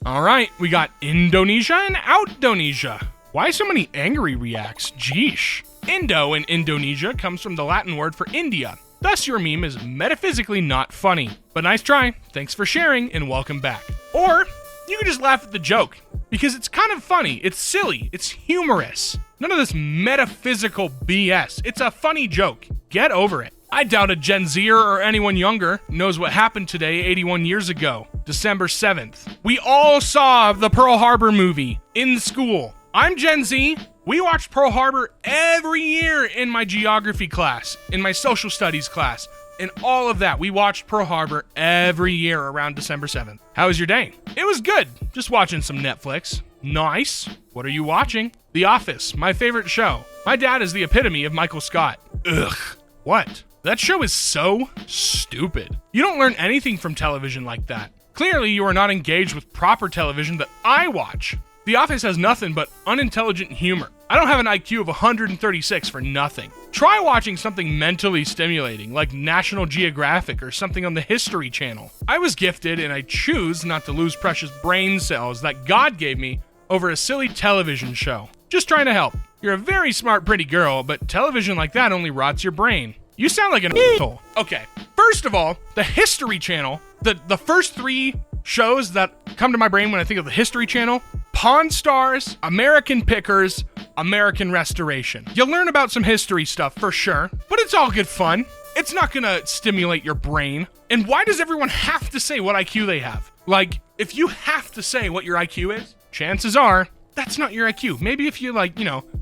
All right, we got Indonesia and Outdonesia. Why so many angry reacts? Jeesh. Indo in Indonesia comes from the Latin word for India. Thus, your meme is metaphysically not funny. But nice try. Thanks for sharing and welcome back. Or you can just laugh at the joke because it's kind of funny. It's silly. It's humorous. None of this metaphysical BS. It's a funny joke. Get over it. I doubt a Gen Zer or anyone younger knows what happened today 81 years ago, December 7th. We all saw the Pearl Harbor movie in school. I'm Gen Z. We watched Pearl Harbor every year in my geography class, in my social studies class, in all of that. We watched Pearl Harbor every year around December 7th. How was your day? It was good. Just watching some Netflix. Nice. What are you watching? The Office, my favorite show. My dad is the epitome of Michael Scott. Ugh. What? That show is so stupid. You don't learn anything from television like that. Clearly, you are not engaged with proper television that I watch. The Office has nothing but unintelligent humor. I don't have an IQ of 136 for nothing. Try watching something mentally stimulating, like National Geographic or something on the History Channel. I was gifted, and I choose not to lose precious brain cells that God gave me over a silly television show. Just trying to help. You're a very smart, pretty girl, but television like that only rots your brain. You sound like an asshole. Okay, first of all, the History Channel, the first three shows that come to my brain when I think of the History Channel: Pawn Stars, American Pickers, American Restoration. You'll learn about some history stuff for sure, but it's all good fun. It's not gonna stimulate your brain. And why does everyone have to say what IQ they have? Like, if you have to say what your IQ is, chances are that's not your IQ. Maybe if you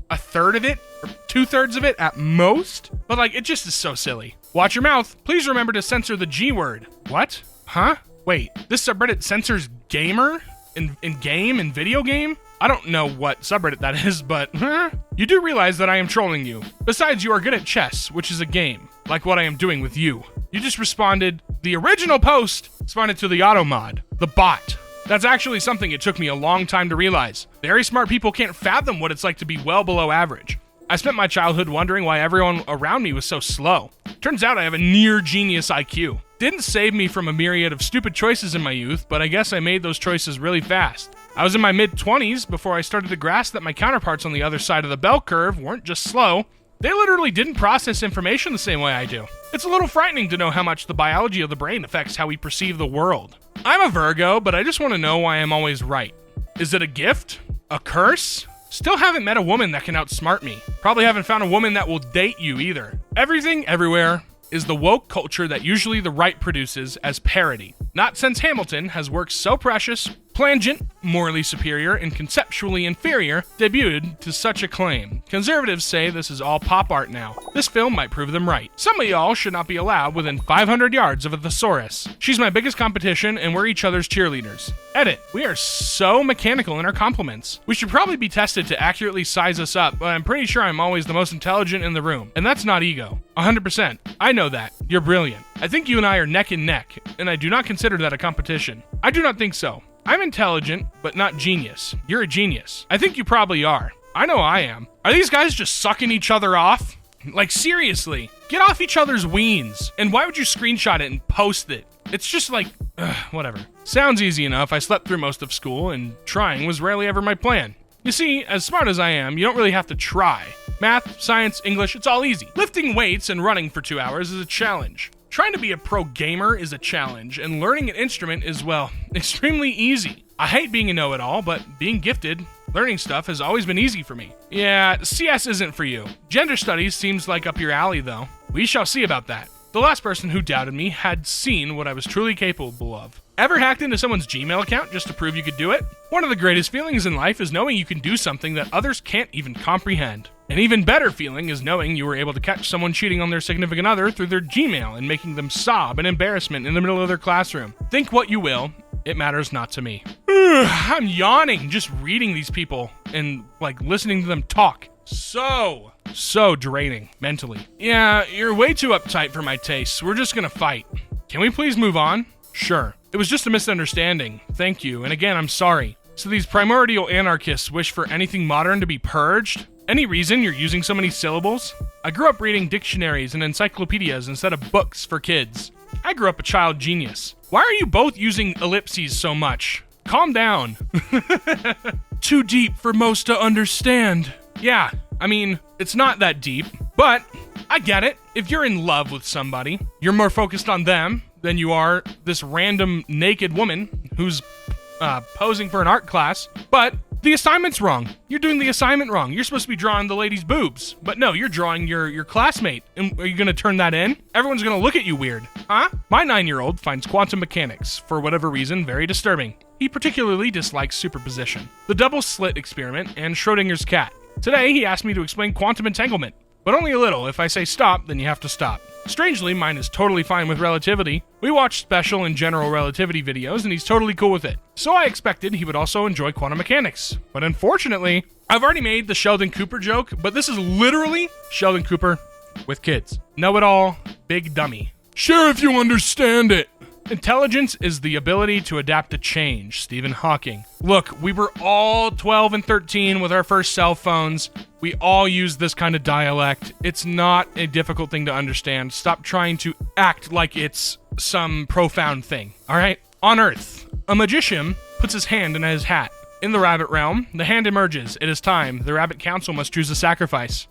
a third of it or 2/3 of it at most, but it just is so silly. Watch your mouth. Please remember to censor the G word. What? Huh? Wait, this subreddit censors gamer in game and video game? I don't know what subreddit that is, but you do realize that I am trolling you. Besides, you are good at chess, which is a game, like what I am doing with you. You just responded. The original post responded to the auto mod, the bot. That's actually something it took me a long time to realize. Very smart people can't fathom what it's like to be well below average. I spent my childhood wondering why everyone around me was so slow. Turns out I have a near genius IQ. Didn't save me from a myriad of stupid choices in my youth, but I guess I made those choices really fast. I was in my mid-20s before I started to grasp that my counterparts on the other side of the bell curve weren't just slow. They literally didn't process information the same way I do. It's a little frightening to know how much the biology of the brain affects how we perceive the world. I'm a Virgo, but I just want to know why I'm always right. Is it a gift? A curse? Still haven't met a woman that can outsmart me. Probably haven't found a woman that will date you either. Everything, everywhere is the woke culture that usually the right produces as parody. Not since Hamilton has works so precious, plangent, morally superior, and conceptually inferior debuted to such acclaim. Conservatives say this is all pop art now. This film might prove them right. Some of y'all should not be allowed within 500 yards of a thesaurus. She's my biggest competition, and we're each other's cheerleaders. Edit. We are so mechanical in our compliments. We should probably be tested to accurately size us up, but I'm pretty sure I'm always the most intelligent in the room. And that's not ego. 100%. I know that. You're brilliant. I think you and I are neck and neck, and I do not consider that a competition. I do not think so. I'm intelligent, but not genius. You're a genius. I think you probably are. I know I am. Are these guys just sucking each other off? Like, seriously. Get off each other's weens. And why would you screenshot it and post it? It's just like, whatever. Sounds easy enough. I slept through most of school, and trying was rarely ever my plan. You see, as smart as I am, you don't really have to try. Math, science, English, it's all easy. Lifting weights and running for 2 hours is a challenge. Trying to be a pro gamer is a challenge, and learning an instrument is, well, extremely easy. I hate being a know-it-all, but being gifted, learning stuff has always been easy for me. Yeah, CS isn't for you. Gender studies seems like up your alley, though. We shall see about that. The last person who doubted me had seen what I was truly capable of. Ever hacked into someone's Gmail account just to prove you could do it? One of the greatest feelings in life is knowing you can do something that others can't even comprehend. An even better feeling is knowing you were able to catch someone cheating on their significant other through their Gmail and making them sob in embarrassment in the middle of their classroom. Think what you will, it matters not to me. I'm yawning just reading these people and listening to them talk. So draining mentally. Yeah, you're way too uptight for my tastes. We're just gonna fight. Can we please move on? Sure. It was just a misunderstanding. Thank you, and again, I'm sorry. So these primordial anarchists wish for anything modern to be purged? Any reason you're using so many syllables? I grew up reading dictionaries and encyclopedias instead of books for kids. I grew up a child genius. Why are you both using ellipses so much? calm down. Too deep for most to understand. Yeah, I mean, it's not that deep, but I get it. If you're in love with somebody, you're more focused on them than you are this random naked woman who's posing for an art class. But the assignment's wrong. You're doing the assignment wrong. You're supposed to be drawing the lady's boobs. But no, you're drawing your classmate. And are you going to turn that in? Everyone's going to look at you weird. Huh? My 9-year-old finds quantum mechanics, for whatever reason, very disturbing. He particularly dislikes superposition, the double slit experiment, and Schrodinger's cat. Today, he asked me to explain quantum entanglement. But only a little. If I say stop, then you have to stop. Strangely, mine is totally fine with relativity. We watch special and general relativity videos, and he's totally cool with it. So I expected he would also enjoy quantum mechanics. But unfortunately, I've already made the Sheldon Cooper joke, but this is literally Sheldon Cooper with kids. Know-it-all, big dummy. Sure if you understand it. Intelligence is the ability to adapt to change, Stephen Hawking. Look, we were all 12 and 13 with our first cell phones. We all use this kind of dialect. It's not a difficult thing to understand. Stop trying to act like it's some profound thing, all right? On Earth, a magician puts his hand in his hat. In the rabbit realm, the hand emerges. It is time. The rabbit council must choose a sacrifice.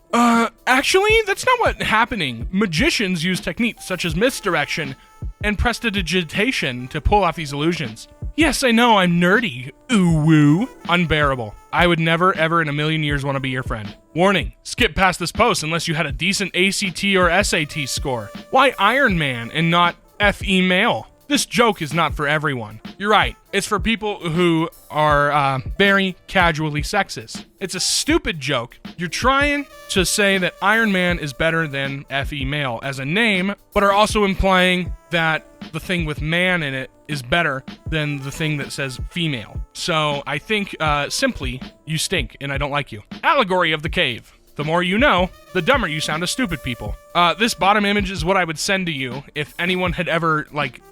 Actually, that's not what's happening. Magicians use techniques such as misdirection and prestidigitation to pull off these illusions. Yes, I know, I'm nerdy. Ooh woo. Unbearable. I would never, ever in a million years want to be your friend. Warning, skip past this post unless you had a decent ACT or SAT score. Why Iron Man and not FE male? This joke is not for everyone. You're right, it's for people who are very casually sexist. It's a stupid joke. You're trying to say that Iron Man is better than FE male as a name, but are also implying that the thing with man in it is better than the thing that says female. So I think simply, you stink and I don't like you. Allegory of the cave. The more you know, the dumber you sound to stupid people. This bottom image is what I would send to you if anyone had ever,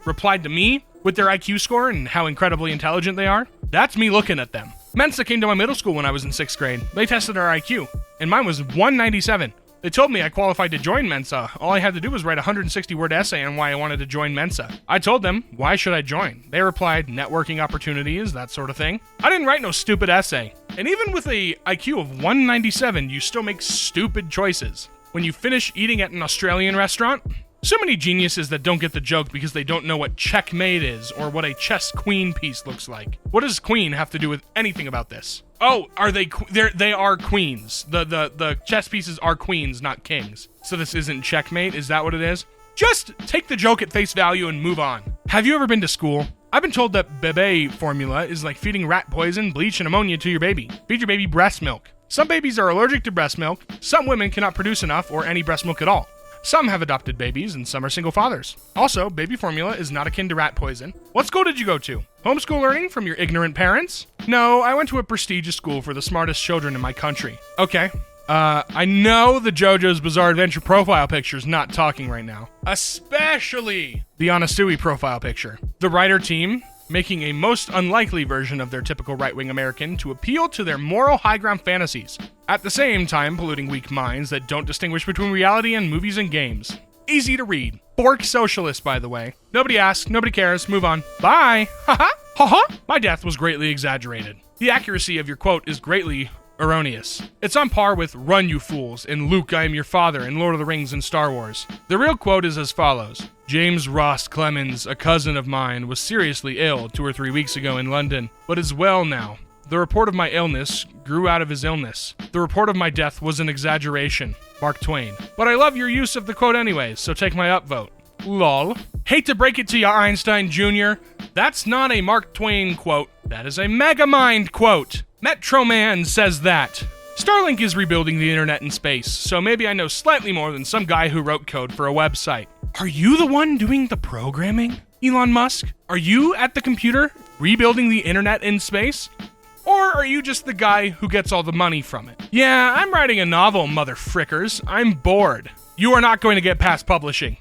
replied to me with their IQ score and how incredibly intelligent they are. That's me looking at them. Mensa came to my middle school when I was in 6th grade. They tested our IQ, and mine was 197. They told me I qualified to join Mensa. All I had to do was write a 160-word essay on why I wanted to join Mensa. I told them, why should I join? They replied, networking opportunities, that sort of thing. I didn't write no stupid essay. And even with a IQ of 197, you still make stupid choices. When you finish eating at an Australian restaurant, so many geniuses that don't get the joke because they don't know what checkmate is or what a chess queen piece looks like. What does queen have to do with anything about this? Oh, are they? They are queens. The chess pieces are queens, not kings. So this isn't checkmate. Is that what it is? Just take the joke at face value and move on. Have you ever been to school? I've been told that bebe formula is like feeding rat poison, bleach, and ammonia to your baby. Feed your baby breast milk. Some babies are allergic to breast milk. Some women cannot produce enough or any breast milk at all. Some have adopted babies, and some are single fathers. Also, baby formula is not akin to rat poison. What school did you go to? Homeschool learning from your ignorant parents? No, I went to a prestigious school for the smartest children in my country. Okay. I know the JoJo's Bizarre Adventure profile picture is not talking right now. Especially the Anasui profile picture. The writer team making a most unlikely version of their typical right-wing American to appeal to their moral high ground fantasies, at the same time polluting weak minds that don't distinguish between reality and movies and games. Easy to read. Bork socialist, by the way. Nobody asks, nobody cares, move on. Bye! Haha! Haha! My death was greatly exaggerated. The accuracy of your quote is greatly erroneous. It's on par with Run You Fools in Luke, I Am Your Father in Lord of the Rings and Star Wars. The real quote is as follows. James Ross Clemens, a cousin of mine, was seriously ill 2 or 3 weeks ago in London, but is well now. The report of my illness grew out of his illness. The report of my death was an exaggeration. Mark Twain. But I love your use of the quote anyways, so take my upvote. Lol. Hate to break it to you, Einstein Jr. That's not a Mark Twain quote. That is a Megamind quote. Metro Man says that. Starlink is rebuilding the internet in space, so maybe I know slightly more than some guy who wrote code for a website. Are you the one doing the programming, Elon Musk? Are you at the computer rebuilding the internet in space? Or are you just the guy who gets all the money from it? Yeah, I'm writing a novel, mother frickers. I'm bored. You are not going to get past publishing.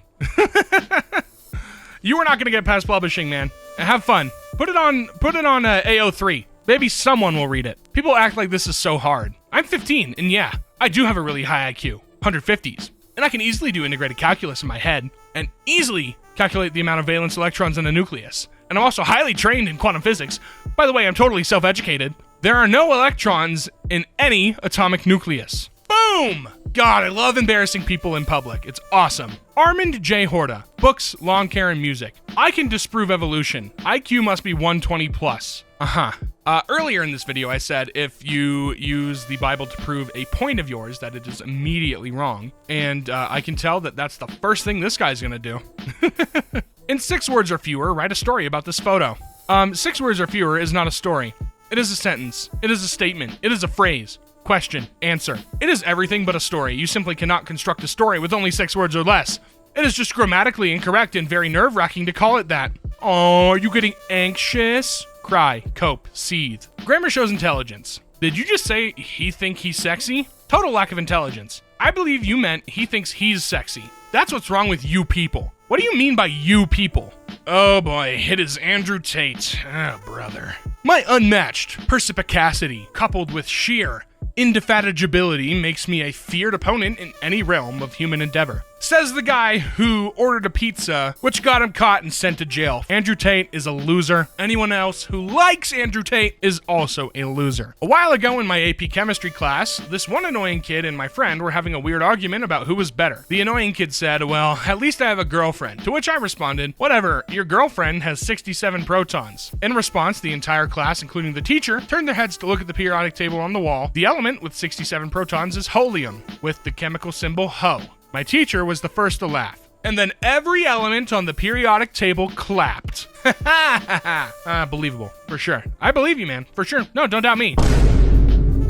You are not going to get past publishing, man. Have fun. Put it on AO3. Maybe someone will read it. People act like this is so hard. I'm 15, and yeah, I do have a really high IQ, 150s. And I can easily do integrated calculus in my head, and easily calculate the amount of valence electrons in a nucleus. and I'm also highly trained in quantum physics. By the way, I'm totally self-educated. There are no electrons in any atomic nucleus. Boom! God, I love embarrassing people in public. It's awesome. Armand J. Horta. Books, lawn care, and music. I can disprove evolution. IQ must be 120 plus. Earlier in this video, I said if you use the Bible to prove a point of yours, that it is immediately wrong. And I can tell that that's the first thing this guy's gonna do. In 6 words or fewer, write a story about this photo. 6 words or fewer is not a story. It is a sentence. It is a statement. It is a phrase. Question. Answer. It is everything but a story. You simply cannot construct a story with only 6 words or less. It is just grammatically incorrect and very nerve-wracking to call it that. Oh, are you getting anxious? Cry, cope, seethe. Grammar shows intelligence. Did you just say he think he's sexy? Total lack of intelligence. I believe you meant he thinks he's sexy. That's what's wrong with you people. What do you mean by you people? Oh boy, it is Andrew Tate. Ah, brother. My unmatched perspicacity, coupled with sheer indefatigability, makes me a feared opponent in any realm of human endeavor. Says the guy who ordered a pizza, which got him caught and sent to jail. Andrew Tate is a loser. Anyone else who likes Andrew Tate is also a loser. A while ago in my AP chemistry class, this one annoying kid and my friend were having a weird argument about who was better. The annoying kid said, well, at least I have a girlfriend. To which I responded, whatever, your girlfriend has 67 protons. In response, the entire class, including the teacher, turned their heads to look at the periodic table on the wall. The element with 67 protons is helium, with the chemical symbol Ho. My teacher was the first to laugh. And then every element on the periodic table clapped. Believable, for sure. I believe you, man, for sure. No, don't doubt me.